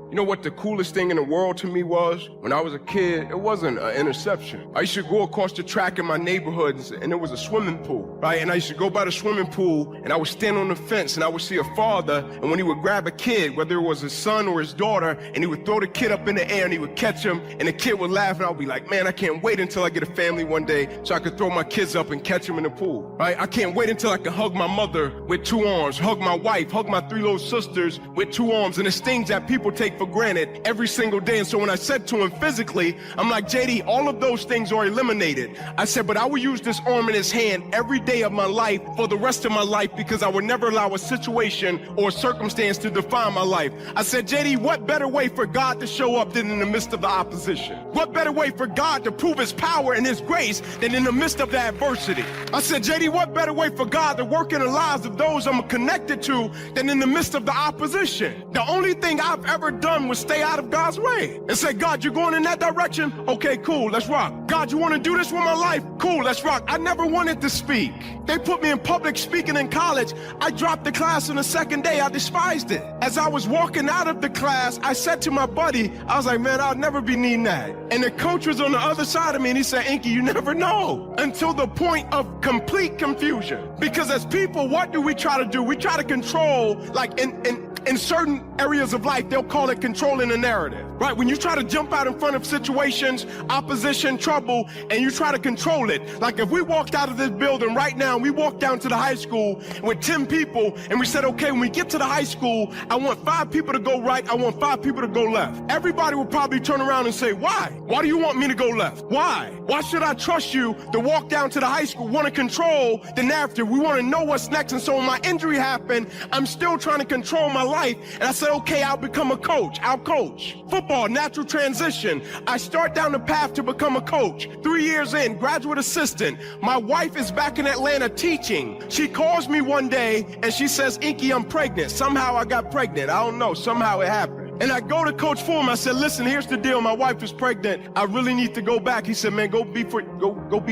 You know what the coolest thing in the world to me was? When I was a kid, it wasn't an interception. I used to go across the track in my neighborhood and there was a swimming pool, right? And I used to go by the swimming pool and I would stand on the fence and I would see a father, and when he would grab a kid, whether it was his son or his daughter, and he would throw the kid up in the air and he would catch him and the kid would laugh, and I would be like, man, I can't wait until I get a family one day so I could throw my kids up and catch them in the pool, right? I can't wait until I can hug my mother with 2 arms, hug my wife, hug my 3 little sisters with 2 arms, and it's things that people take for granted every single day. And so when I said to him physically, I'm like, JD, all of those things are eliminated. I said, but I will use this arm in his hand every day of my life for the rest of my life, because I would never allow a situation or a circumstance to define my life. I said, JD, what better way for God to show up than in the midst of the opposition? What better way for God to prove his power and his grace than in the midst of the adversity? I said, JD, what better way for God to work in the lives of those I'm connected to than in the midst of the opposition? The only thing I've ever done was stay out of God's way and say, God, you're going in that direction? Okay, cool, let's rock. God, you want to do this with my life? Cool, let's rock. I never wanted to speak. They put me in public speaking in college. I dropped the class on the second day. I despised it. As I was walking out of the class, I said to my buddy, I was like, man, I'll never be needing that. And the coach was on the other side of me and he said, Inky, you never know, until the point of complete confusion. Because as people, what do? We try to do? We try to control, like in certain areas of life, they'll call it controlling the narrative, right? When you try to jump out in front of situations, opposition, trouble, and you try to control it. Like if we walked out of this building right now, and we walked down to the high school with 10 people, and we said, okay, when we get to the high school, I want 5 people to go right, I want 5 people to go left. Everybody will probably turn around and say, why? Why do you want me to go left? Why? Why should I trust you to walk down to the high school? We want to control the narrative. We want to know what's next. And so when my injury happened, I'm still trying to control my life. And I said, okay, I'll become a coach. I'll coach. Football, natural transition. I start down the path to become a coach. 3 years in, graduate assistant. My wife is back in Atlanta teaching. She calls me one day and she says, Inky, I'm pregnant. Somehow I got pregnant. I don't know. Somehow it happened. And I go to Coach Fulham. I said, listen, here's the deal. My wife is pregnant. I really need to go back. He said, man, go be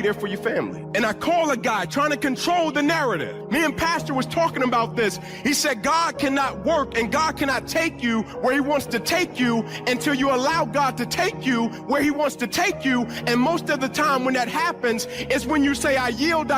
there for your family. And I call a guy trying to control the narrative. Me and Pastor was talking about this. He said, God cannot work and God cannot take you where he wants to take you until you allow God to take you where he wants to take you. And most of the time when that happens is when you say, I yield,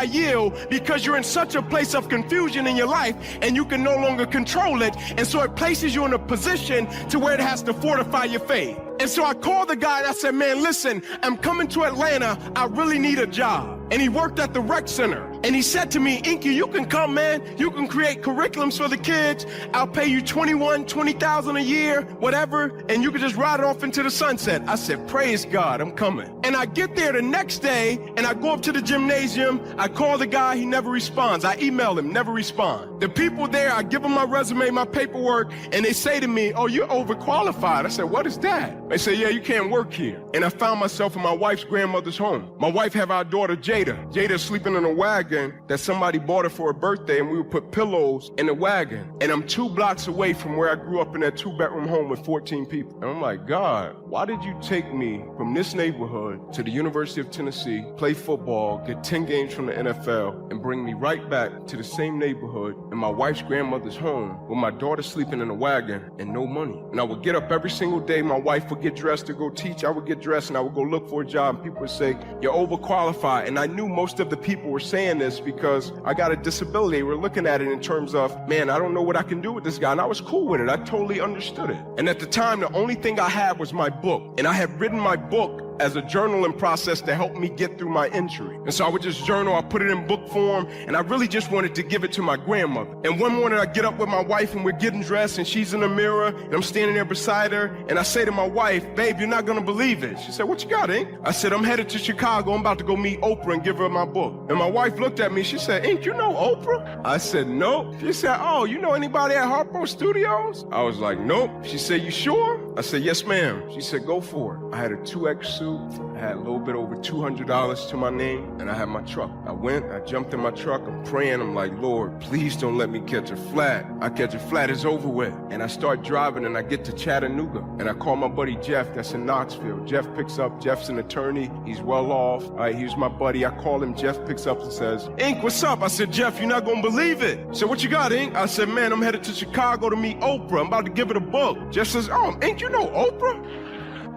because you're in such a place of confusion in your life and you can no longer control it. And so it places you in a position to where it has to fortify your faith. And so I called the guy and I said, man, listen, I'm coming to Atlanta. I really need a job. And he worked at the rec center. And he said to me, Inky, you can come, man. You can create curriculums for the kids. I'll pay you $20,000 a year, whatever. And you can just ride off into the sunset. I said, praise God, I'm coming. And I get there the next day and I go up to the gymnasium. I call the guy, he never responds. I email him, never respond. The people there, I give them my resume, my paperwork, and they say to me, oh, you're overqualified. I said, what is that? They say, yeah, you can't work here. And I found myself in my wife's grandmother's home. My wife have our daughter, Jada. Jada's sleeping in a wagon that somebody bought her for her birthday, and we would put pillows in the wagon. And I'm 2 blocks away from where I grew up in that 2-bedroom home with 14 people. And I'm like, God, why did you take me from this neighborhood to the University of Tennessee, play football, get 10 games from the NFL, and bring me right back to the same neighborhood in my wife's grandmother's home with my daughter sleeping in a wagon and no money? And I would get up every single day. My wife would get dressed to go teach. I would get dressed and I would go look for a job, and people would say, you're overqualified. And I knew most of the people were saying this because I got a disability. They were looking at it in terms of, man, I don't know what I can do with this guy. And I was cool with it. I totally understood it. And at the time, the only thing I had was my book. And I had written my book as a journaling process to help me get through my injury. And so I would just journal, I put it in book form, and I really just wanted to give it to my grandmother. And one morning I get up with my wife and we're getting dressed and she's in the mirror and I'm standing there beside her and I say to my wife, babe, you're not gonna believe it. She said, what you got, Ink? I said, I'm headed to Chicago. I'm about to go meet Oprah and give her my book. And my wife looked at me, she said, Ink, you know Oprah? I said, nope. She said, oh, you know anybody at Harpo Studios? I was like, nope. She said, you sure? I said, yes, ma'am. She said, go for it. I had a 2X suit. I had a little bit over $200 to my name, and I had my truck. I went, I jumped in my truck, I'm praying, I'm like, Lord, please don't let me catch a flat. I catch a flat, it's over with. And I start driving, and I get to Chattanooga, and I call my buddy Jeff, that's in Knoxville. Jeff picks up, Jeff's an attorney, he's well off. All right, he's my buddy, I call him, Jeff picks up and says, Ink, what's up? I said, Jeff, you're not gonna believe it. He said, what you got, Ink? I said, man, I'm headed to Chicago to meet Oprah, I'm about to give her a book. Jeff says, oh, Ink, you you know Oprah?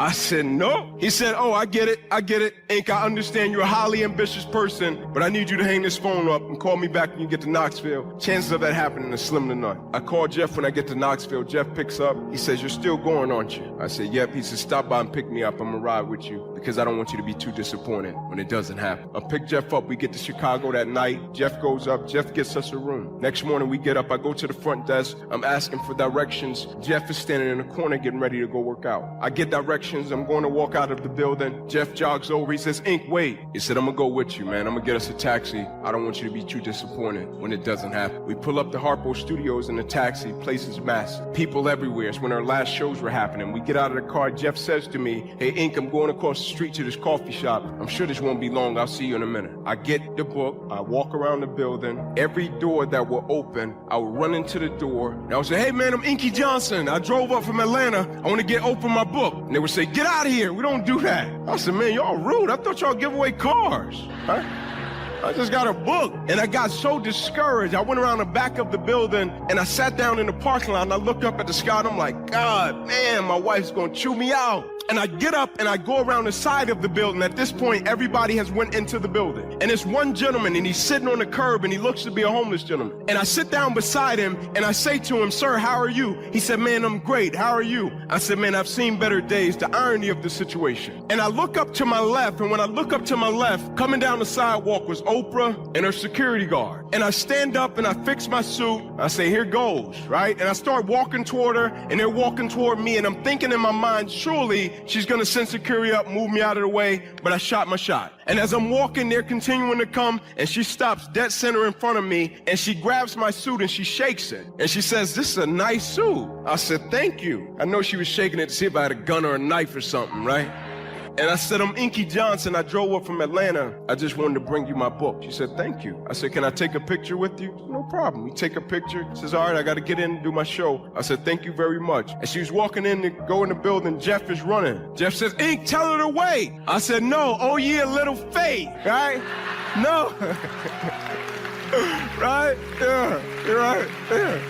I said, no. He said, oh, I get it. Ink, I understand you're a highly ambitious person, but I need you to hang this phone up and call me back when you get to Knoxville. Chances of that happening are slim to none. I call Jeff when I get to Knoxville. Jeff picks up. He says, you're still going, aren't you? I said, yep. He said, stop by and pick me up. I'm gonna ride with you because I don't want you to be too disappointed when it doesn't happen. I pick Jeff up. We get to Chicago that night. Jeff goes up. Jeff gets us a room. Next morning we get up. I go to the front desk. I'm asking for directions. Jeff is standing in the corner getting ready to go work out. I get directions. I'm going to walk out of the building. Jeff jogs over. He says, Ink, wait. He said, I'm going to go with you, man. I'm going to get us a taxi. I don't want you to be too disappointed when it doesn't happen. We pull up to Harpo Studios in the taxi. Place is massive. People everywhere. It's when our last shows were happening. We get out of the car. Jeff says to me, hey, Ink, I'm going across the street to this coffee shop. I'm sure this won't be long. I'll see you in a minute. I get the book. I walk around the building. Every door that will open, I would run into the door. And I would say, hey, man, I'm Inky Johnson. I drove up from Atlanta. I want to open my book. And they would say, get out of here. We don't do that. I said, man, y'all rude. I thought y'all give away cars. Huh? I just got a book. And I got so discouraged. I went around the back of the building and I sat down in the parking lot and I looked up at the sky and I'm like, God, man, my wife's gonna chew me out. And I get up and I go around the side of the building. At this point, everybody has went into the building. And it's one gentleman and he's sitting on the curb and he looks to be a homeless gentleman. And I sit down beside him and I say to him, sir, how are you? He said, man, I'm great. How are you? I said, man, I've seen better days. The irony of the situation. And I look up to my left, and when I look up to my left, coming down the sidewalk was Oprah and her security guard. And I stand up and I fix my suit. I say, here goes, right? And I start walking toward her and they're walking toward me. And I'm thinking in my mind, surely she's gonna send security up, move me out of the way, but I shot my shot. And as I'm walking, they're continuing to come, and she stops dead center in front of me, and she grabs my suit and she shakes it. And she says, this is a nice suit. I said, thank you. I know she was shaking it to see if I had a gun or a knife or something, right? And I said, I'm Inky Johnson. I drove up from Atlanta. I just wanted to bring you my book. She said, thank you. I said, can I take a picture with you? No problem. We take a picture. She says, all right, I got to get in and do my show. I said, thank you very much. And she was walking in to go in the building. Jeff is running. Jeff says, Ink, tell her to wait. I said, no. Oh, yeah, little faith, right? No. Right? Yeah. You're right. Yeah.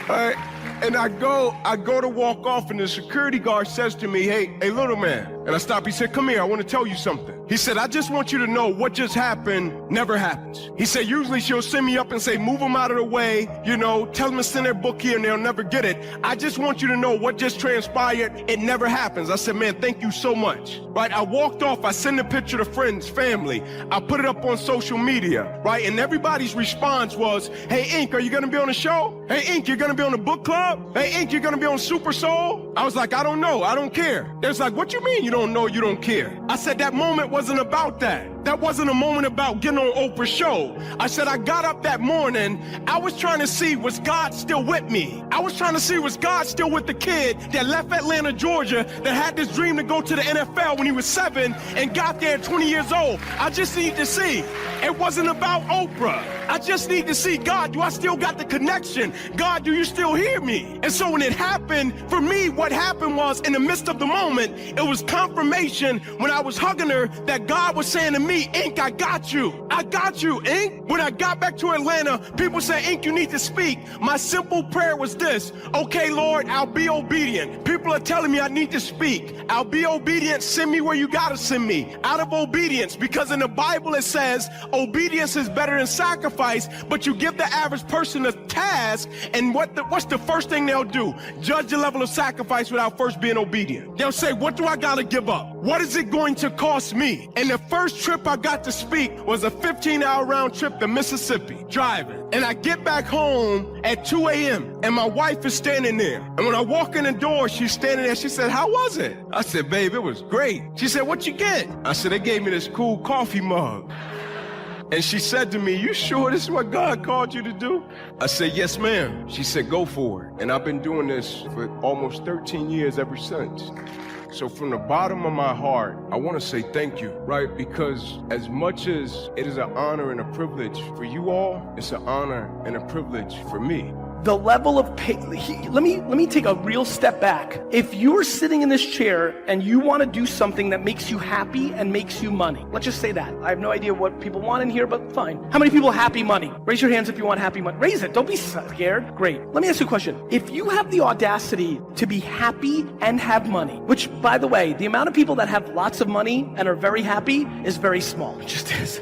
All right. And I go to walk off, and the security guard says to me, hey, little man. And I stop. He said, come here, I want to tell you something. He said, I just want you to know what just happened never happens. He said, usually she'll send me up and say, move them out of the way, you know, tell them to send their book here and they'll never get it. I just want you to know what just transpired. It never happens. I said, man, thank you so much. Right? I walked off. I sent a picture to friends, family. I put it up on social media, right? And everybody's response was, hey, Ink, are you going to be on the show? Hey, Ink, you're going to be on the book club? Hey, Ink, you're going to be on Super Soul? I was like, I don't know. I don't care. They was like, what you mean you don't know? You don't care? I said, that moment wasn't about that. That wasn't a moment about getting on Oprah's show. I said, I got up that morning. I was trying to see, was God still with me? I was trying to see, was God still with the kid that left Atlanta, Georgia, that had this dream to go to the NFL when he was 7 and got there at 20 years old? I just need to see. It wasn't about Oprah. I just need to see, God, do I still got the connection? God, do you still hear me? And so when it happened, for me, what happened was, in the midst of the moment, it was confirmation when I was hugging her that God was saying to me, Ink, I got you. I got you, Ink. When I got back to Atlanta, people said, Ink, you need to speak. My simple prayer was this: okay, Lord, I'll be obedient. People are telling me I need to speak. I'll be obedient. Send me where you gotta send me. Out of obedience, because in the Bible it says obedience is better than sacrifice, but you give the average person a task, and what's the first thing they'll do? Judge the level of sacrifice without first being obedient. They'll say, what do I gotta give up? What is it going to cost me? And the first trip I got to speak was a 15-hour round trip to Mississippi, driving. And I get back home at 2 a.m. and my wife is standing there. And when I walk in the door, she's standing there. She said, how was it? I said, babe, it was great. She said, what you get? I said, they gave me this cool coffee mug. And she said to me, you sure this is what God called you to do? I said, yes, ma'am. She said, go for it. And I've been doing this for almost 13 years ever since. So from the bottom of my heart, I want to say thank you, right? Because as much as it is an honor and a privilege for you all, it's an honor and a privilege for me. the level of let me take a real step back. If you're sitting in this chair and you want to do something that makes you happy and makes you money, let's just say that. I have no idea what people want in here, but fine. How many people happy money? Raise your hands if you want happy money. Raise it. Don't be scared. Great. Let me ask you a question. If you have the audacity to be happy and have money, which, by the way, the amount of people that have lots of money and are very happy is very small. It just is.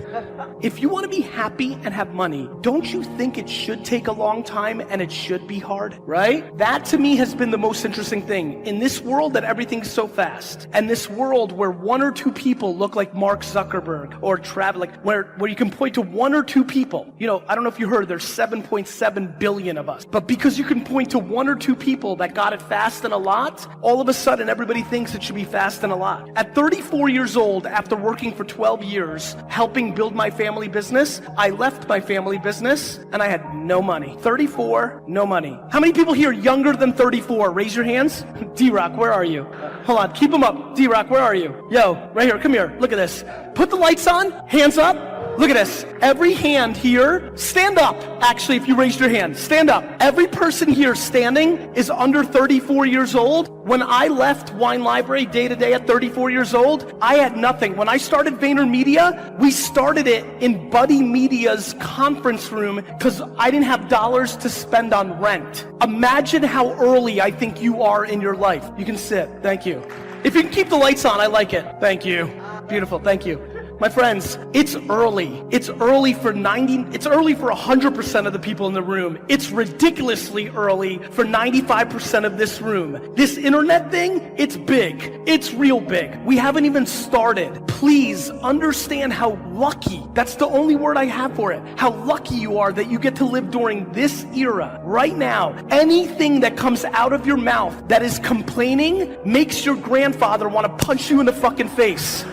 If you want to be happy and have money, don't you think it should take a long time and it should be hard, right? That to me has been the most interesting thing. In this world that everything's so fast, and this world where one or two people look like Mark Zuckerberg or Travis, like where you can point to one or two people. You know, I don't know if you heard, there's 7.7 billion of us. But because you can point to one or two people that got it fast and a lot, all of a sudden everybody thinks it should be fast and a lot. At 34 years old, after working for 12 years, helping build my family business, I left my family business and I had no money. 34, no money. How many people here younger than 34? Raise your hands. D-Rock, where are you? Hold on, keep them up. D-Rock, where are you? Yo, right here, come here, look at this. Put the lights on, hands up. Look at this. Every hand here, stand up. Actually, if you raised your hand, stand up. Every person here standing is under 34 years old. When I left Wine Library day to day at 34 years old, I had nothing. When I started VaynerMedia, we started it in Buddy Media's conference room because I didn't have dollars to spend on rent. Imagine how early I think you are in your life. You can sit. Thank you. If you can keep the lights on, I like it. Thank you. Beautiful. Thank you. My friends, it's early. It's early for 100% of the people in the room. It's ridiculously early for 95% of this room. This internet thing, it's big. It's real big. We haven't even started. Please understand how lucky, that's the only word I have for it, how lucky you are that you get to live during this era. Right now, anything that comes out of your mouth that is complaining makes your grandfather want to punch you in the fucking face.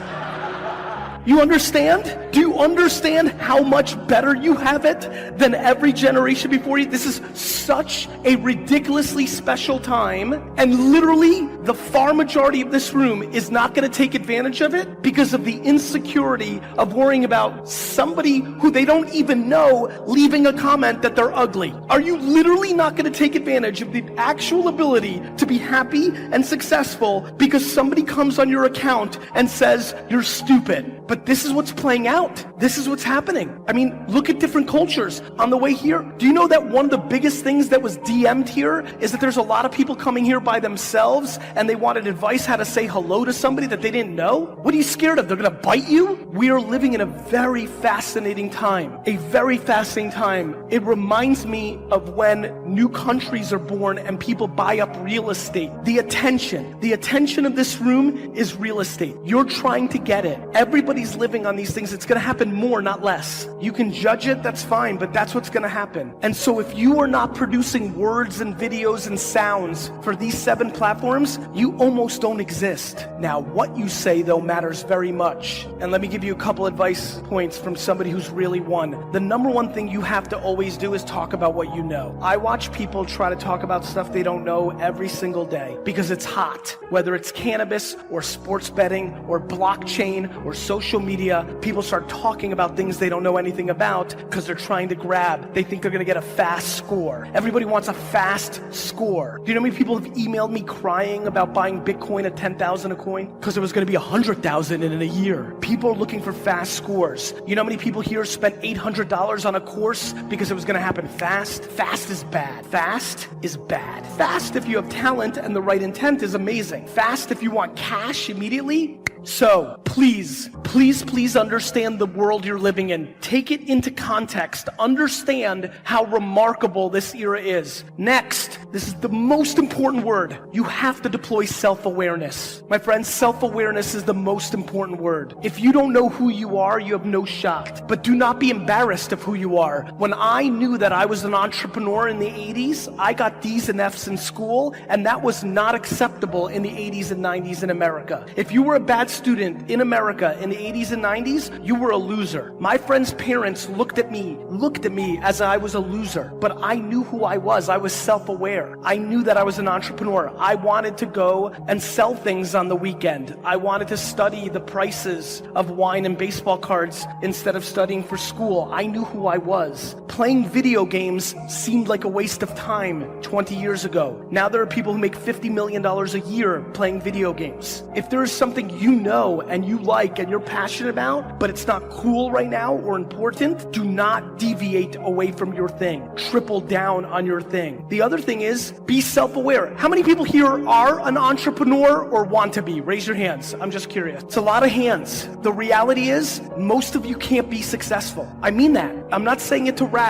You understand? Do you understand how much better you have it than every generation before you? This is such a ridiculously special time, and literally the far majority of this room is not going to take advantage of it because of the insecurity of worrying about somebody who they don't even know leaving a comment that they're ugly. Are you literally not going to take advantage of the actual ability to be happy and successful because somebody comes on your account and says you're stupid? But this is what's playing out. This is what's happening. I mean, look at different cultures. On the way here, do you know that one of the biggest things that was DM'd here is that there's a lot of people coming here by themselves and they wanted advice how to say hello to somebody that they didn't know? What are you scared of? They're gonna bite you? We are living in a very fascinating time. A very fascinating time. It reminds me of when new countries are born and people buy up real estate. The attention of this room is real estate. You're trying to get it. Everybody's living on these things. It's going to happen more, not less. You can judge it, that's fine, but that's what's going to happen. And so if you are not producing words and videos and sounds for these 7 platforms, you almost don't exist. Now, what you say, though, matters very much. And let me give you a couple advice points from somebody who's really won. The number one thing you have to always do is talk about what you know. I watch people try to talk about stuff they don't know every single day because it's hot. Whether it's cannabis or sports betting or blockchain or social media, people start talking about things they don't know anything about because they're trying to grab. They think they're going to get a fast score. Everybody wants a fast score. Do you know how many people have emailed me crying about buying Bitcoin at 10,000 a coin? Because it was going to be 100,000 in a year. People are looking for fast scores. You know how many people here spent $800 on a course because it was going to happen fast? Fast is bad. Fast is bad. Fast if you have talent and the right intent is amazing. Fast if you want cash immediately. So please understand the world you're living in. Take it into context. Understand how remarkable this era is. Next, this is the most important word. You have to deploy self-awareness. My friends, self-awareness is the most important word. If you don't know who you are, you have no shot. But do not be embarrassed of who you are. When I knew that I was an entrepreneur in the 80s, I got D's and F's in school, and that was not acceptable in the 80s and 90s in America. If you were a bad student in America in the 80s and 90s, you were a loser. My friends' parents looked at me as I was a loser, but I knew who I was. I was self-aware. I knew that I was an entrepreneur. I wanted to go and sell things on the weekend. I wanted to study the prices of wine and baseball cards instead of studying for school. I knew who I was. Playing video games seemed like a waste of time 20 years ago. Now there are people who make $50 million a year playing video games. If there is something you know and you like and you're passionate about, but it's not cool right now or important, do not deviate away from your thing. Triple down on your thing. The other thing is, be self-aware. How many people here are an entrepreneur or want to be? Raise your hands. I'm just curious. It's a lot of hands. The reality is, most of you can't be successful. I mean that. I'm not saying it to razz.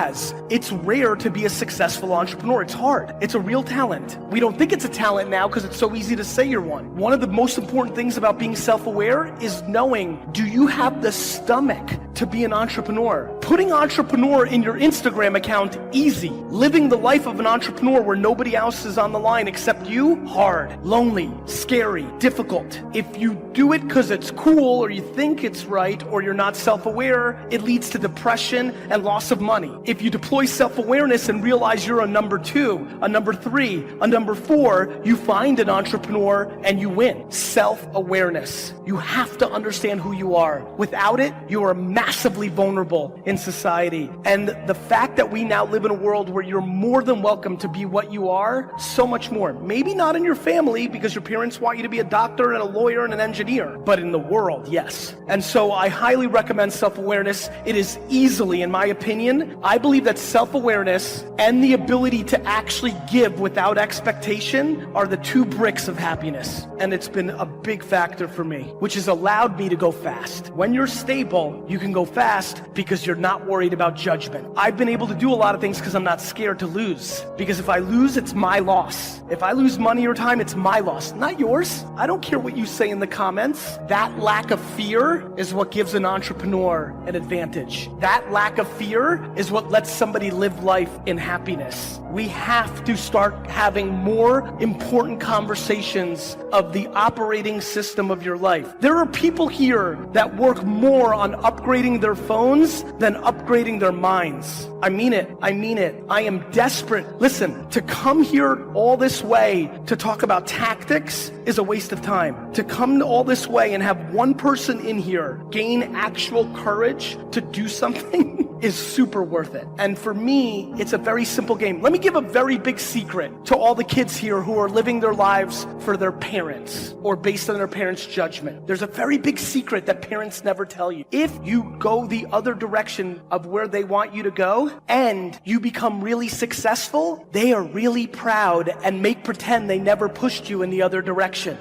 It's rare to be a successful entrepreneur. It's hard. It's a real talent. We don't think it's a talent now because it's so easy to say you're one. One of the most important things about being self-aware is knowing, do you have the stomach to be an entrepreneur? Putting entrepreneur in your Instagram account, easy. Living the life of an entrepreneur where nobody else is on the line except you, hard, lonely, scary, difficult. If you do it because it's cool or you think it's right or you're not self-aware, it leads to depression and loss of money. If you deploy self-awareness and realize you're a number 2, a number 3, a number 4, you find an entrepreneur and you win. Self-awareness. You have to understand who you are. Without it, you are massively vulnerable in society. And the fact that we now live in a world where you're more than welcome to be what you are, so much more. Maybe not in your family because your parents want you to be a doctor and a lawyer and an engineer, but in the world, yes. And so I highly recommend self-awareness. It is easily, in my opinion, I believe that self-awareness and the ability to actually give without expectation are the 2 bricks of happiness. And it's been a big factor for me, which has allowed me to go fast. When you're stable, you can go fast because you're not worried about judgment. I've been able to do a lot of things because I'm not scared to lose. Because if I lose, it's my loss. If I lose money or time, it's my loss, not yours. I don't care what you say in the comments. That lack of fear is what gives an entrepreneur an advantage. That lack of fear is what lets somebody live life in happiness. We have to start having more important conversations of the operating system of your life. There are people here that work more on upgrading their phones than upgrading their minds. I mean it. I mean it. I am desperate. Listen, to come here all this way to talk about tactics is a waste of time. To come all this way and have one person in here gain actual courage to do something is super worth it. And for me, it's a very simple game. Let me give a very big secret to all the kids here who are living their lives for their parents or based on their parents' judgment. There's a very big secret that parents never tell you. If you go the other direction of where they want you to go and you become really successful, they are really proud and make pretend they never pushed you in the other direction.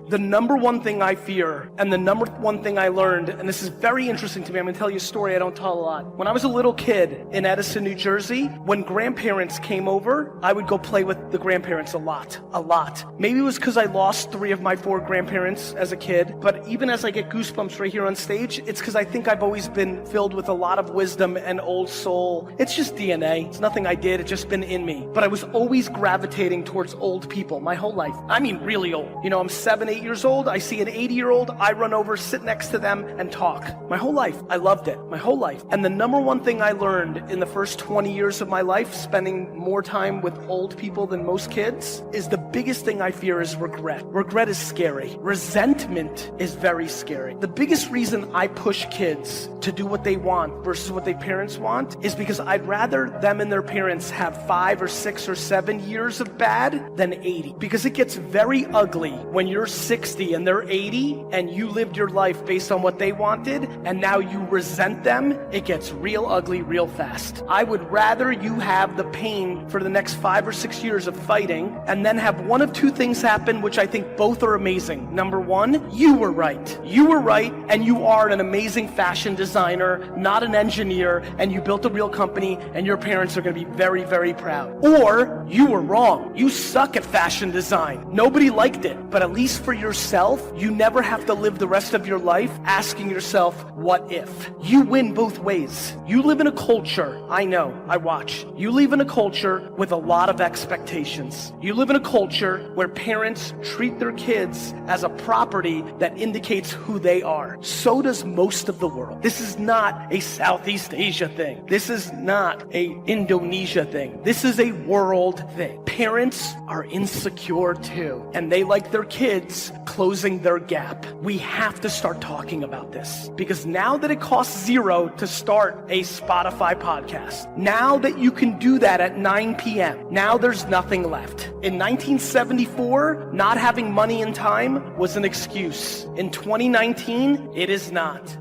The number one thing I fear, and the number one thing I learned, and this is very interesting to me, I'm gonna tell you a story I don't tell a lot. When I was a little kid in Edison, New Jersey, when grandparents came over, I would go play with the grandparents a lot. Maybe it was because I lost 3 of my 4 grandparents as a kid, but even as I get goosebumps right here on stage, it's because I think I've always been filled with a lot of wisdom and old soul. It's just DNA. It's nothing I did, it's just been in me. But I was always gravitating towards old people my whole life. I mean really old. You know, I'm 7, 8 years old, I see an 80-year-old, I run over, sit next to them, and talk. My whole life, I loved it, my whole life. And the number one thing I learned in the first 20 years of my life, spending more time with old people than most kids, is the biggest thing I fear is regret. Regret is scary. Resentment is very scary. The biggest reason I push kids to do what they want versus what their parents want is because I'd rather them and their parents have 5 or 6 or 7 years of bad than 80. Because it gets very ugly when you're 60 and they're 80 and you lived your life based on what they wanted and now you resent them. It gets real ugly real fast. I would rather you have the pain for the next 5 or 6 years of fighting and then have one of 2 things happen, which I think both are amazing. Number 1, you were right. You were right and you are an amazing fashion designer, not an engineer, and you built a real company and your parents are going to be very, very proud. Or you were wrong. You suck at fashion design. Nobody liked it, but at least for yourself, you never have to live the rest of your life asking yourself, what if? You win both ways. You live in a culture, I know, I watch. You live in a culture with a lot of expectations. You live in a culture where parents treat their kids as a property that indicates who they are. So does most of the world. This is not a Southeast Asia thing. This is not a Indonesia thing. This is a world thing. Parents are insecure too, and they like their kids is closing their gap. We have to start talking about this because now that it costs $0 to start a Spotify podcast, now that you can do that at 9 p.m., now there's nothing left. In 1974, not having money and time was an excuse. In 2019, it is not.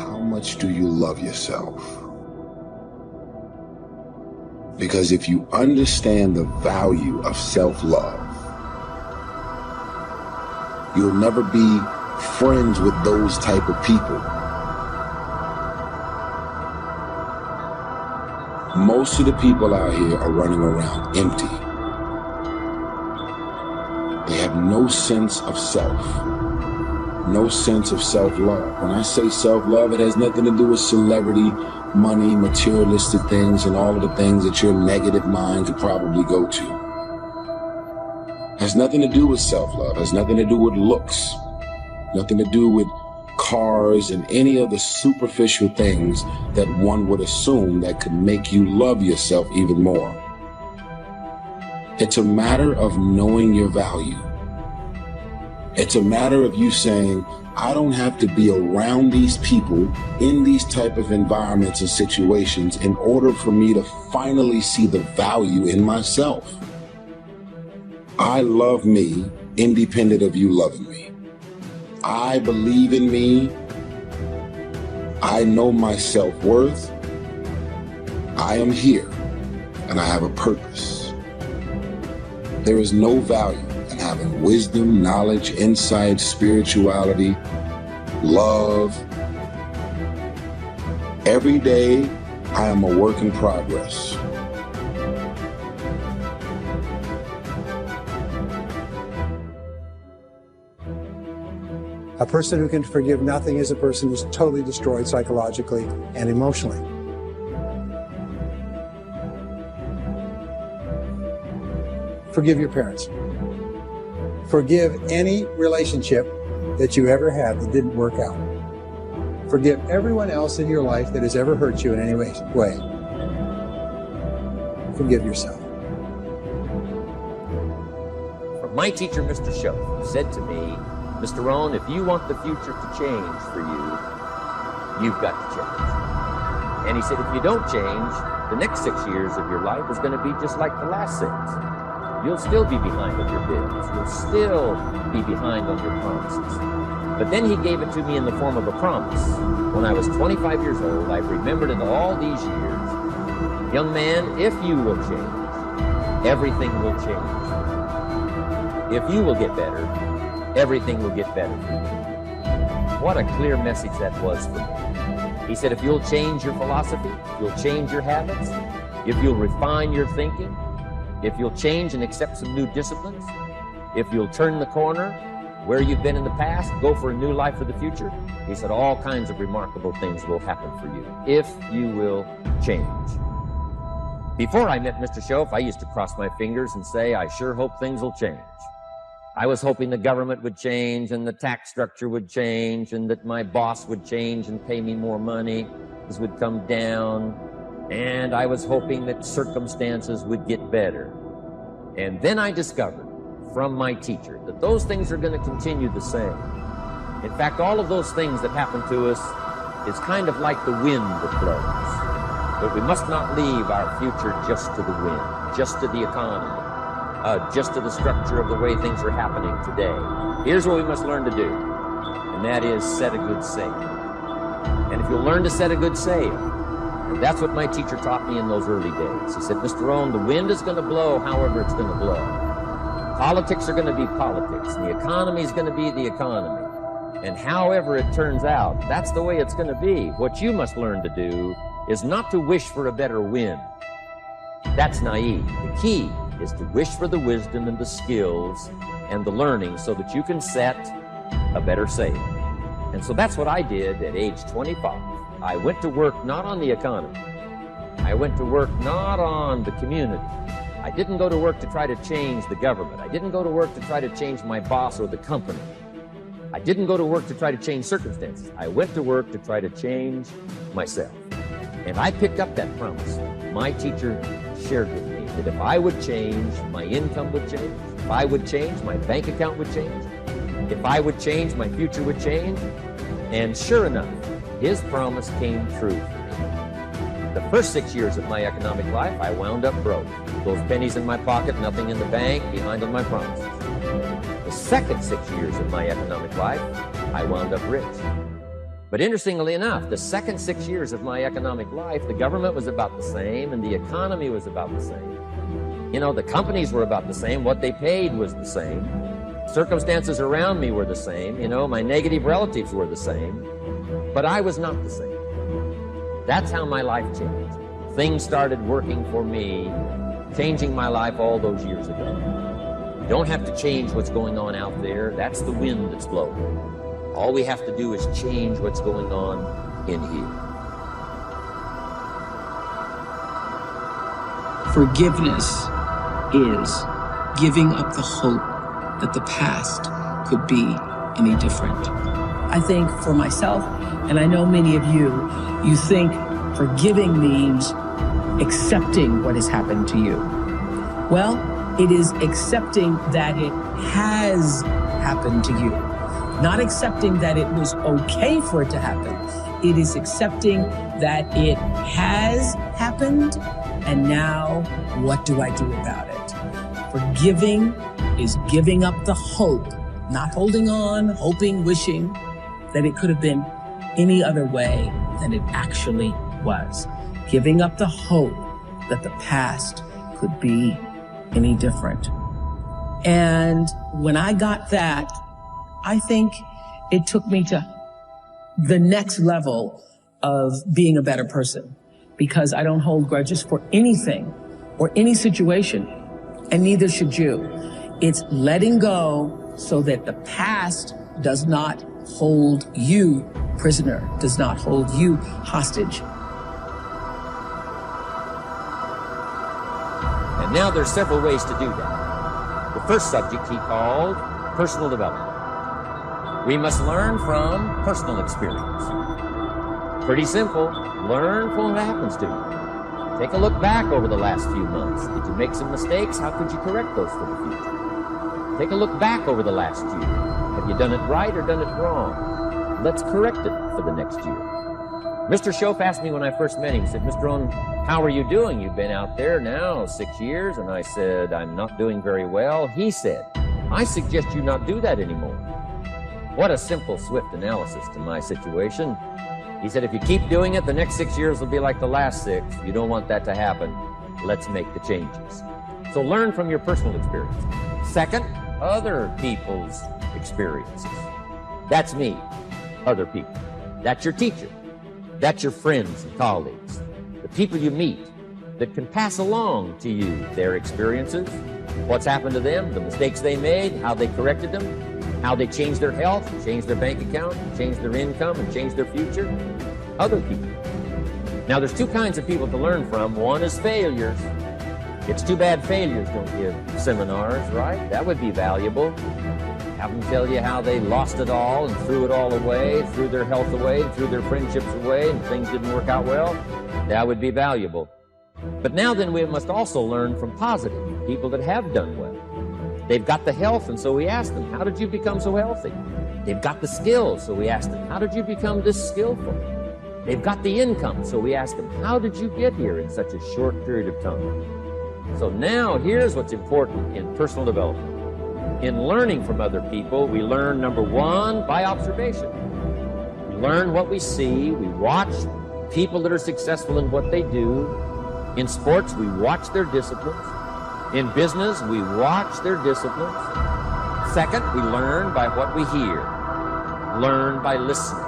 how much do you love yourself? Because if you understand the value of self-love, you'll never be friends with those type of people. Most of the people out here are running around empty. They have no sense of self, no sense of self-love. When I say self-love, it has nothing to do with celebrity, money, materialistic things, and all of the things that your negative mind could probably go to. It has nothing to do with self-love. It has nothing to do with looks, nothing to do with cars and any of the superficial things that one would assume that could make you love yourself even more. It's a matter of knowing your value. It's a matter of you saying, I don't have to be around these people in these type of environments and situations in order for me to finally see the value in myself. I love me independent of you loving me. I believe in me. I know my self-worth. I am here and I have a purpose. There is no value in having wisdom, knowledge, insight, spirituality, love. Every day, I am a work in progress. A person who can forgive nothing is a person who's totally destroyed psychologically and emotionally. Forgive your parents. Forgive any relationship that you ever had that didn't work out. Forgive everyone else in your life that has ever hurt you in any way. Forgive yourself. My teacher, Mr. Shoaf, said to me, Mr. Rohn, if you want the future to change for you, you've got to change. And he said, if you don't change, the next 6 years of your life is going to be just like the last 6. You'll still be behind on your bills. You'll still be behind on your promises. But then he gave it to me in the form of a promise. When I was 25 years old, I've remembered it all these years. Young man, if you will change, everything will change. If you will get better, everything will get better for you. What a clear message that was for me. He said, if you'll change your philosophy, if you'll change your habits, if you'll refine your thinking, if you'll change and accept some new disciplines, if you'll turn the corner where you've been in the past, go for a new life for the future, he said all kinds of remarkable things will happen for you if you will change. Before I met Mr. Shoaf, I used to cross my fingers and say, I sure hope things will change. I was hoping the government would change and the tax structure would change and that my boss would change and pay me more money, this would come down, and I was hoping that circumstances would get better. And then I discovered from my teacher that those things are going to continue the same. In fact, all of those things that happen to us is kind of like the wind that blows. But we must not leave our future just to the wind, just to the economy, just to the structure of the way things are happening today. Here's what we must learn to do, and that is set a good sail. And if you'll learn to set a good sail, and that's what my teacher taught me in those early days. He said, Mr. Rohn, the wind is going to blow however it's going to blow. Politics are going to be politics, and the economy is going to be the economy. And however it turns out, that's the way it's going to be. What you must learn to do is not to wish for a better wind. That's naive. The key is to wish for the wisdom and the skills and the learning so that you can set a better sail. And so that's what I did at age 25. I went to work not on the economy. I went to work not on the community. I didn't go to work to try to change the government. I didn't go to work to try to change my boss or the company. I didn't go to work to try to change circumstances. I went to work to try to change myself. And I picked up that promise. My teacher shared with me that if I would change, my income would change. If I would change, my bank account would change. If I would change, my future would change. And sure enough, his promise came true for me. The first 6 years of my economic life, I wound up broke. Those pennies in my pocket, nothing in the bank, behind on my promises. The second 6 years of my economic life, I wound up rich. But interestingly enough, the second 6 years of my economic life, the government was about the same and the economy was about the same. You know, the companies were about the same. What they paid was the same. Circumstances around me were the same. You know, my negative relatives were the same. But I was not the same. That's how my life changed. Things started working for me, changing my life all those years ago. You don't have to change what's going on out there. That's the wind that's blowing. All we have to do is change what's going on in here. Forgiveness is giving up the hope that the past could be any different. I think for myself, and I know many of you, you think forgiving means accepting what has happened to you. Well, it is accepting that it has happened to you. Not accepting that it was okay for it to happen. It is accepting that it has happened, and now what do I do about it? Forgiving is giving up the hope, not holding on, hoping, wishing that it could have been any other way than it actually was. Giving up the hope that the past could be any different. And when I got that, I think it took me to the next level of being a better person, because I don't hold grudges for anything or any situation, and neither should you. It's letting go so that the past does not hold you prisoner, does not hold you hostage. And now there's several ways to do that. The first subject he called personal development. We must learn from personal experience. Pretty simple. Learn from what happens to you. Take a look back over the last few months. Did you make some mistakes? How could you correct those for the future? Take a look back over the last year. Have you done it right or done it wrong? Let's correct it for the next year. Mr. Schoaf asked me when I first met him, he said, Mr. Rohn, how are you doing? You've been out there now 6 years. And I said, I'm not doing very well. He said, I suggest you not do that anymore. What a simple, swift analysis to my situation. He said, if you keep doing it, the next 6 years will be like the last 6. You don't want that to happen. Let's make the changes. So learn from your personal experience. Second, other people's experiences. That's me, other people. That's your teacher. That's your friends and colleagues. The people you meet that can pass along to you their experiences, what's happened to them, the mistakes they made, how they corrected them, how they changed their health, changed their bank account, changed their income, and changed their future. Other people. Now, there's two kinds of people to learn from. One is failures. It's too bad failures don't give seminars, right? That would be valuable. Have them tell you how they lost it all and threw it all away, threw their health away, threw their friendships away, and things didn't work out well. That would be valuable. But now then, we must also learn from positive people that have done well. They've got the health, and so we ask them, how did you become so healthy? They've got the skills, so we ask them, how did you become this skillful? They've got the income, so we ask them, how did you get here in such a short period of time? So now, here's what's important in personal development. In learning from other people, we learn, number one, by observation. We learn what we see. We watch people that are successful in what they do. In sports, we watch their disciplines. In business, we watch their disciplines. Second, we learn by what we hear. Learn by listening.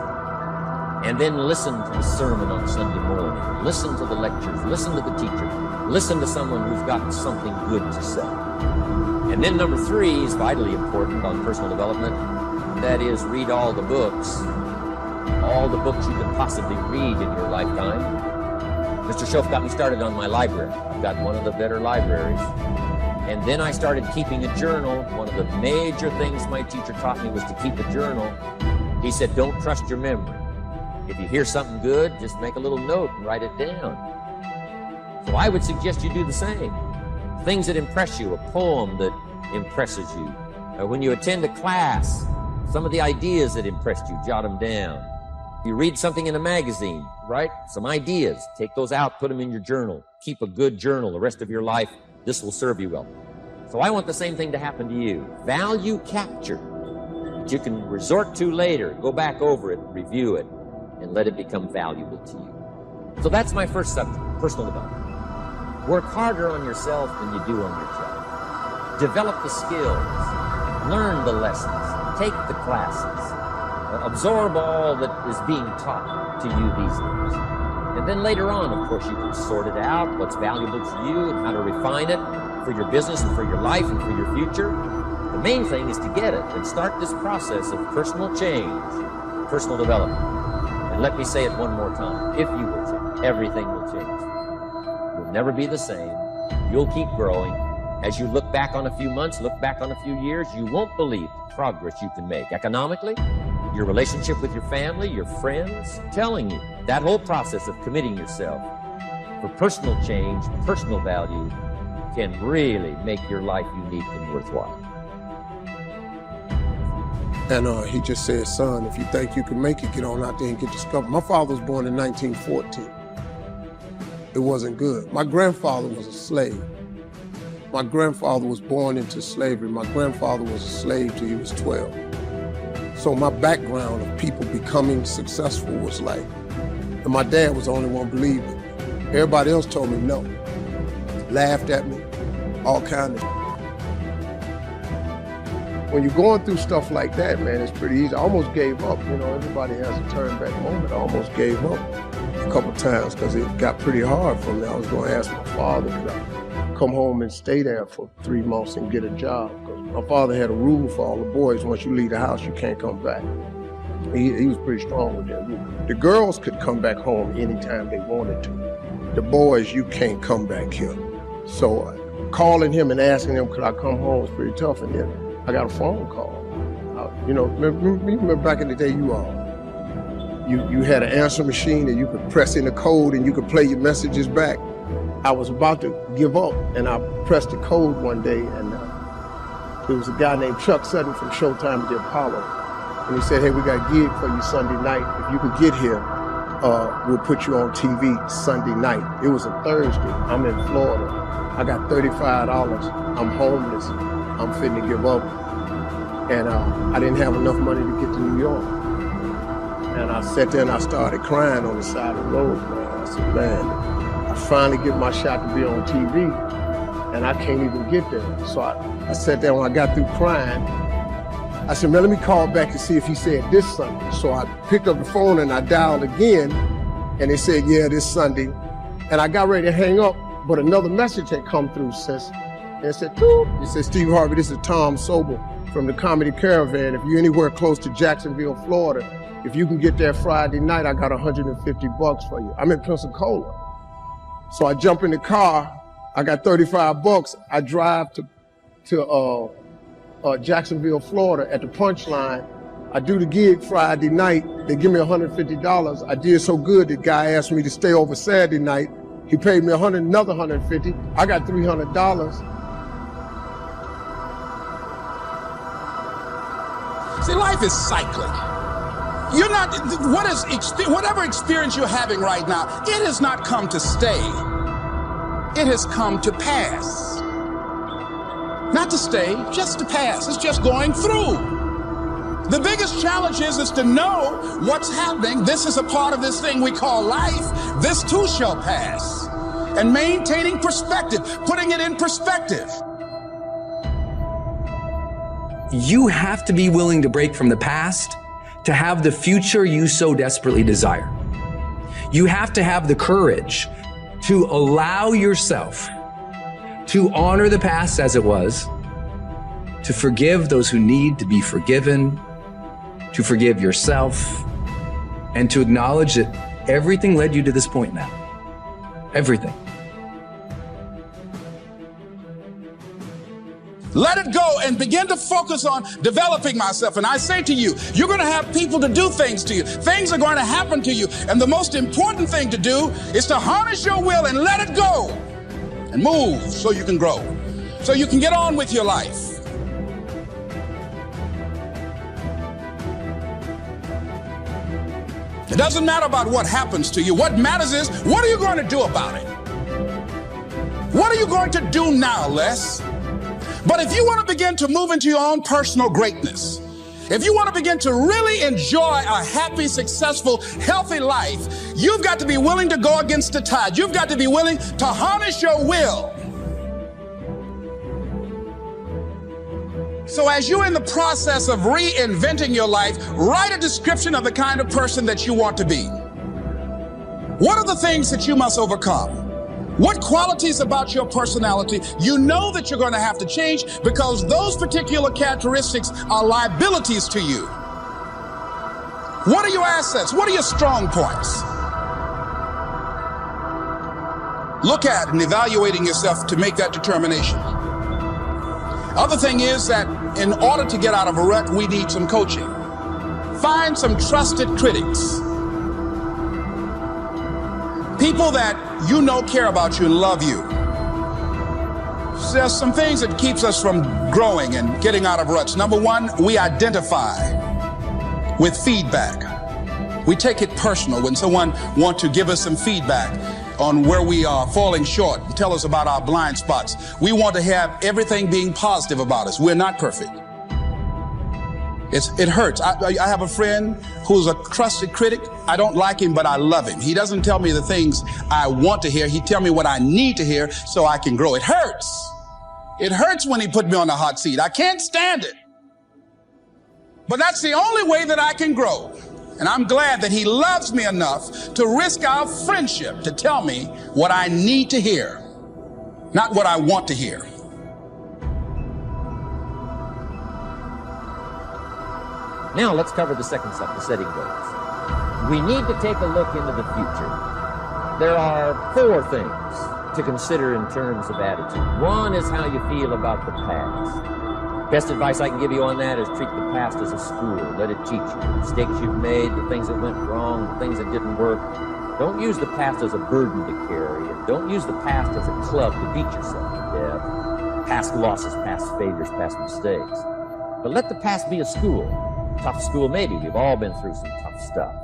And then listen to the sermon on Sunday morning. Listen to the lectures. Listen to the teacher. Listen to someone who's got something good to say. And then number three is vitally important on personal development. That is, read all the books you can possibly read in your lifetime. Mr. Schoaf got me started on my library. I've got one of the better libraries. And then I started keeping a journal. One of the major things my teacher taught me was to keep a journal. He said, don't trust your memory. If you hear something good, just make a little note and write it down. So I would suggest you do the same. Things that impress you, a poem that impresses you. When you attend a class, some of the ideas that impressed you, jot them down. You read something in a magazine, right? Some ideas, take those out, put them in your journal. Keep a good journal the rest of your life. This will serve you well. So I want the same thing to happen to you. Value capture that you can resort to later. Go back over it, review it. and let it become valuable to you. So that's my first subject, personal development. Work harder on yourself than you do on your job. Develop the skills, learn the lessons, take the classes, absorb all that is being taught to you these days. And then later on, of course, you can sort it out, what's valuable to you and how to refine it for your business and for your life and for your future. The main thing is to get it and start this process of personal change, personal development. And let me say it one more time. If you will change, everything will change. You'll never be the same. You'll keep growing. As you look back on a few months, look back on a few years, you won't believe the progress you can make economically, your relationship with your family, your friends. I'm telling you, that whole process of committing yourself for personal change, personal value, can really make your life unique and worthwhile. And he just said, son, if you think you can make it, get on out there and get discovered. My father was born in 1914. It wasn't good. My grandfather was a slave. My grandfather was born into slavery. My grandfather was a slave till he was 12. So my background of people becoming successful was like, and my dad was the only one believing. Everybody else told me no. Laughed at me, all kinds of. When you're going through stuff like that, man, it's pretty easy. I almost gave up. You know, everybody has a turn back moment. I almost gave up a couple times because it got pretty hard for me. I was going to ask my father, could I come home and stay there for 3 months and get a job? Because my father had a rule for all the boys, once you leave the house, you can't come back. He was pretty strong with that rule. The girls could come back home anytime they wanted to. The boys, you can't come back here. So calling him and asking him, could I come home was pretty tough. And then I got a phone call. You know, remember back in the day, you had an answer machine and you could press in the code and you could play your messages back. I was about to give up and I pressed the code one day and there was a guy named Chuck Sutton from Showtime at the Apollo. And he said, hey, we got a gig for you Sunday night. If you could get here, we'll put you on TV Sunday night. It was a Thursday. I'm in Florida. I got $35. I'm homeless. I'm fitting to give up. And I didn't have enough money to get to New York. And I sat there and I started crying on the side of the road, man. I said, man, I finally get my shot to be on TV and I can't even get there. So I sat there when I got through crying. I said, man, let me call back and see if he said this Sunday. So I picked up the phone and I dialed again and they said, yeah, this Sunday. And I got ready to hang up, but another message had come through since. And it said, it said, Steve Harvey, this is Tom Sobel from the Comedy Caravan. If you're anywhere close to Jacksonville, Florida, if you can get there Friday night, I got $150 for you. I'm in Pensacola. So I jump in the car, I got $35. I drive to Jacksonville, Florida at the Punchline. I do the gig Friday night. They give me $150. I did so good, the guy asked me to stay over Saturday night. He paid me another $150. I got $300. See, life is cyclic. You're not, whatever experience you're having right now, it has not come to stay. It has come to pass. Not to stay, just to pass. It's just going through. The biggest challenge is to know what's happening. This is a part of this thing we call life. This too shall pass. And maintaining perspective, putting it in perspective. You have to be willing to break from the past to have the future you so desperately desire. You have to have the courage to allow yourself to honor the past as it was, to forgive those who need to be forgiven, to forgive yourself, and to acknowledge that everything led you to this point now. Everything. Let it go and begin to focus on developing myself. And I say to you, you're going to have people to do things to you. Things are going to happen to you. And the most important thing to do is to harness your will and let it go and move so you can grow, so you can get on with your life. It doesn't matter about what happens to you. What matters is, what are you going to do about it? What are you going to do now, Les? But if you want to begin to move into your own personal greatness, If you want to begin to really enjoy a happy, successful, healthy life, you've got to be willing to go against the tide. You've got to be willing to harness your will. So as you're in the process of reinventing your life, write a description of the kind of person that you want to be. What are the things that you must overcome? What qualities about your personality you know that you're going to have to change because those particular characteristics are liabilities to you? What are your assets? What are your strong points? Look at and evaluating yourself to make that determination. Other thing is that in order to get out of a rut, we need some coaching. Find some trusted critics. People that you know care about you and love you. There's some things that keeps us from growing and getting out of ruts. Number one, we identify with feedback. We take it personal when someone wants to give us some feedback on where we are falling short, tell us about our blind spots. We want to have everything being positive about us. We're not perfect. It hurts. I have a friend who's a trusted critic. I don't like him, but I love him. He doesn't tell me the things I want to hear. He tells me what I need to hear so I can grow. It hurts. It hurts when he put me on the hot seat. I can't stand it. But that's the only way that I can grow. And I'm glad that he loves me enough to risk our friendship to tell me what I need to hear, not what I want to hear. Now let's cover the second step, the setting goals. We need to take a look into the future. There are 4 things to consider in terms of attitude. One is how you feel about the past. Best advice I can give you on that is treat the past as a school. Let it teach you the mistakes you've made, the things that went wrong, the things that didn't work. Don't use the past as a burden to carry, and don't use the past as a club to beat yourself to death. Past losses, past failures, past mistakes. But let the past be a school. Tough school maybe. We've all been through some tough stuff.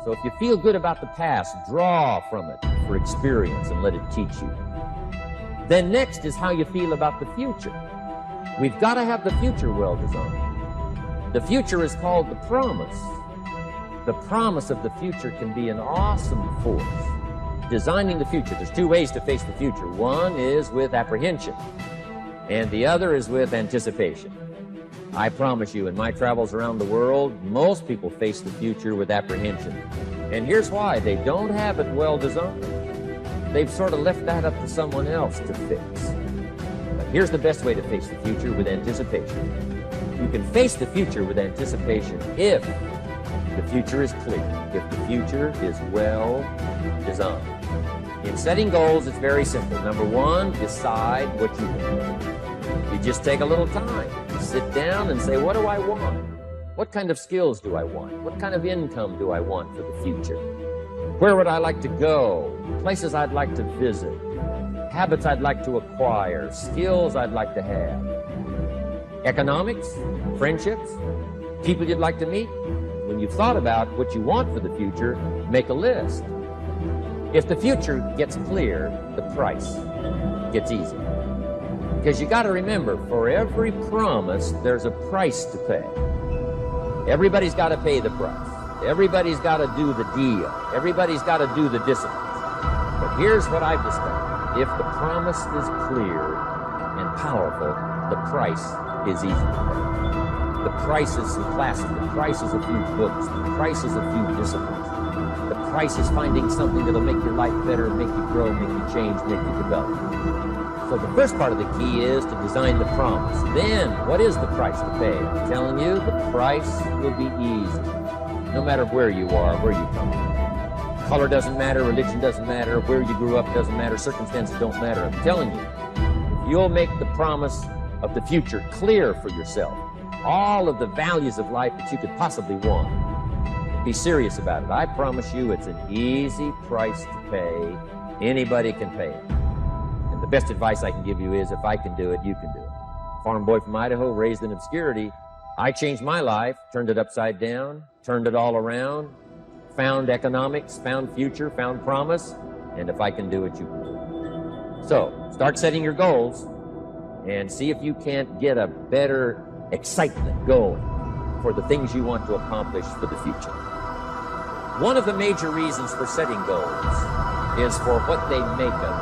So if you feel good about the past, draw from it for experience and let it teach you. Then next is how you feel about the future. We've got to have the future well designed. The future is called the promise. The promise of the future can be an awesome force. Designing the future, there's 2 ways to face the future. One is with apprehension, and the other is with anticipation. I promise you, in my travels around the world, most people face the future with apprehension. And here's why. They don't have it well designed. They've sort of left that up to someone else to fix. Here's the best way to face the future, with anticipation. You can face the future with anticipation if the future is clear, if the future is well designed. In setting goals, it's very simple. Number 1, decide what you want. You just take a little time. Sit down and say, what do I want? What kind of skills do I want? What kind of income do I want for the future? Where would I like to go? Places I'd like to visit. Habits I'd like to acquire, skills I'd like to have, economics, friendships, people you'd like to meet. When you've thought about what you want for the future, make a list. If the future gets clear, the price gets easy. Because you got to remember, for every promise, there's a price to pay. Everybody's got to pay the price. Everybody's got to do the deal. Everybody's got to do the disciplines. But here's what I've discovered. If the promise is clear and powerful, the price is easy to pay. The price is some classes, the price is a few books, the price is a few disciplines. The price is finding something that'll make your life better, make you grow, make you change, make you develop. So the first part of the key is to design the promise. Then, what is the price to pay? I'm telling you, the price will be easy. No matter where you are, where you come from. Color doesn't matter, religion doesn't matter, where you grew up doesn't matter, circumstances don't matter. I'm telling you, if you'll make the promise of the future clear for yourself, all of the values of life that you could possibly want, be serious about it. I promise you it's an easy price to pay. Anybody can pay it. And the best advice I can give you is, if I can do it, you can do it. Farm boy from Idaho, raised in obscurity, I changed my life, turned it upside down, turned it all around, found economics, found future, found promise, and if I can do it, you can do it. So, start setting your goals and see if you can't get a better excitement going for the things you want to accomplish for the future. One of the major reasons for setting goals is for what they make of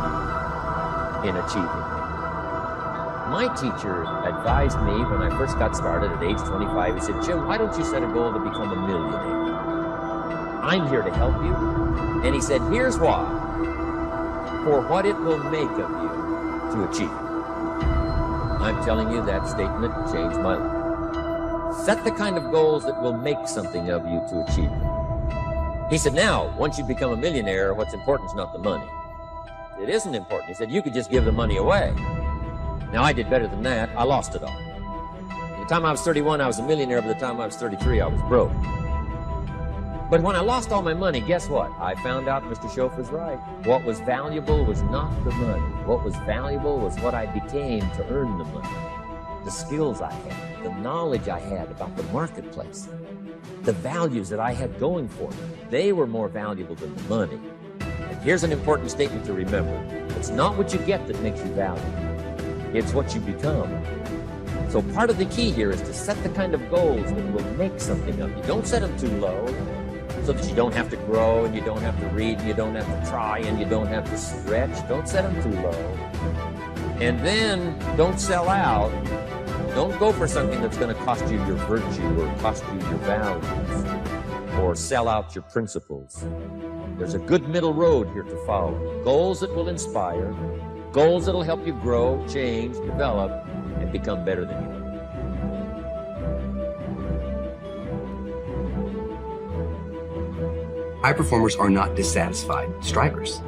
you in achieving them. My teacher advised me when I first got started at age 25, he said, Jim, why don't you set a goal to become a millionaire? I'm here to help you. And he said, here's why. For what it will make of you to achieve it. I'm telling you, that statement changed my life. Set the kind of goals that will make something of you to achieve it. He said, now, once you become a millionaire, what's important is not the money. It isn't important. He said, you could just give the money away. Now, I did better than that. I lost it all. By the time I was 31, I was a millionaire. By the time I was 33, I was broke. But when I lost all my money, guess what? I found out Mr. Schoaf was right. What was valuable was not the money. What was valuable was what I became to earn the money. The skills I had, the knowledge I had about the marketplace, the values that I had going for me. They were more valuable than the money. And here's an important statement to remember. It's not what you get that makes you valuable. It's what you become. So part of the key here is to set the kind of goals that will make something of you. Don't set them too low, so that you don't have to grow, and you don't have to read, and you don't have to try, and you don't have to stretch. Don't set them too low. And then don't sell out. Don't go for something that's going to cost you your virtue or cost you your values or sell out your principles. There's a good middle road here to follow. Goals that will inspire, goals that will help you grow, change, develop, and become better than you. High performers are not dissatisfied strivers.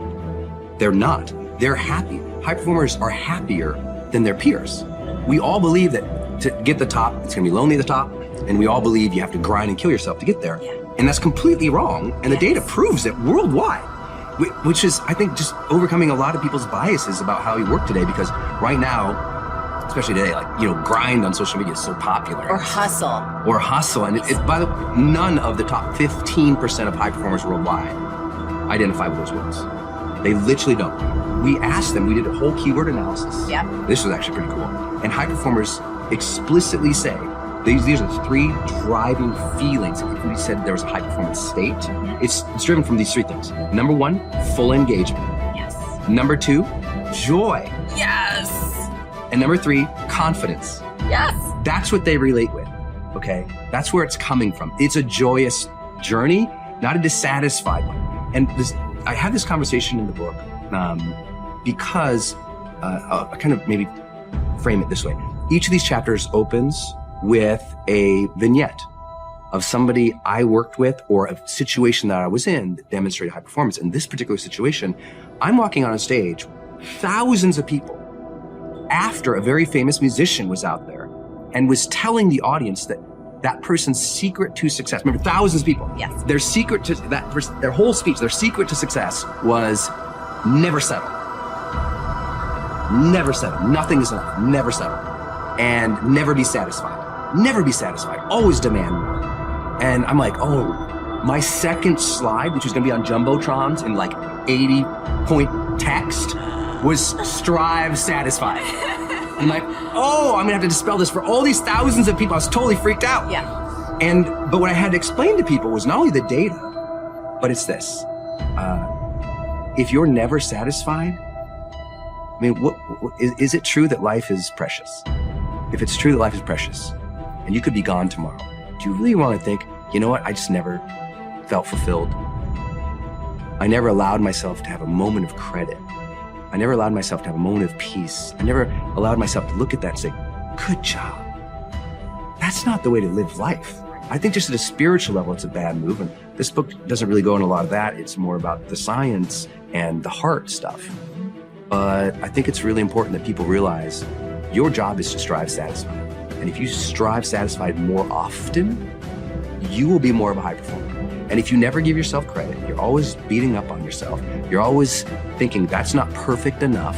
They're not. They're happy. High performers are happier than their peers. We all believe that to get the top, it's going to be lonely at the top, and we all believe you have to grind and kill yourself to get there. Yeah. And that's completely wrong, and the data proves it worldwide, which is, I think, just overcoming a lot of people's biases about how we work today, because right now, especially today, like, grind on social media is so popular. Or hustle. And by the way, none of the top 15% of high performers worldwide identify with those words. They literally don't. We asked them, we did a whole keyword analysis. Yeah. This was actually pretty cool. And high performers explicitly say, these are the three driving feelings. If we said there was a high performance state, it's driven from these three things. Number one, full engagement. Yes. Number two, joy. Yes. And number three, confidence. Yes. That's what they relate with, okay? That's where it's coming from. It's a joyous journey, not a dissatisfied one. And I had this conversation in the book because I'll kind of maybe frame it this way. Each of these chapters opens with a vignette of somebody I worked with or a situation that I was in that demonstrated high performance. In this particular situation, I'm walking on a stage, thousands of people, after a very famous musician was out there and was telling the audience that person's secret to success. Remember, thousands of people. Yes. Their secret to that person, their whole speech, their secret to success was never settle. Never settle. Nothing is enough. Never settle. And never be satisfied. Never be satisfied. Always demand more. And I'm like, oh, my second slide, which was going to be on jumbotrons in like 80-point text, was strive satisfied. I'm like, oh, I'm gonna have to dispel this for all these thousands of people. I was totally freaked out. Yeah. But what I had to explain to people was not only the data, but it's this. If you're never satisfied, I mean, is it true that life is precious? If it's true that life is precious and you could be gone tomorrow, do you really want to think, you know what, I just never felt fulfilled? I never allowed myself to have a moment of credit. I never allowed myself to have a moment of peace. I never allowed myself to look at that and say, good job. That's not the way to live life. I think just at a spiritual level, it's a bad move. And this book doesn't really go into a lot of that. It's more about the science and the heart stuff. But I think it's really important that people realize your job is to strive satisfied. And if you strive satisfied more often, you will be more of a high performer. And if you never give yourself credit, you're always beating up on yourself, you're always thinking that's not perfect enough,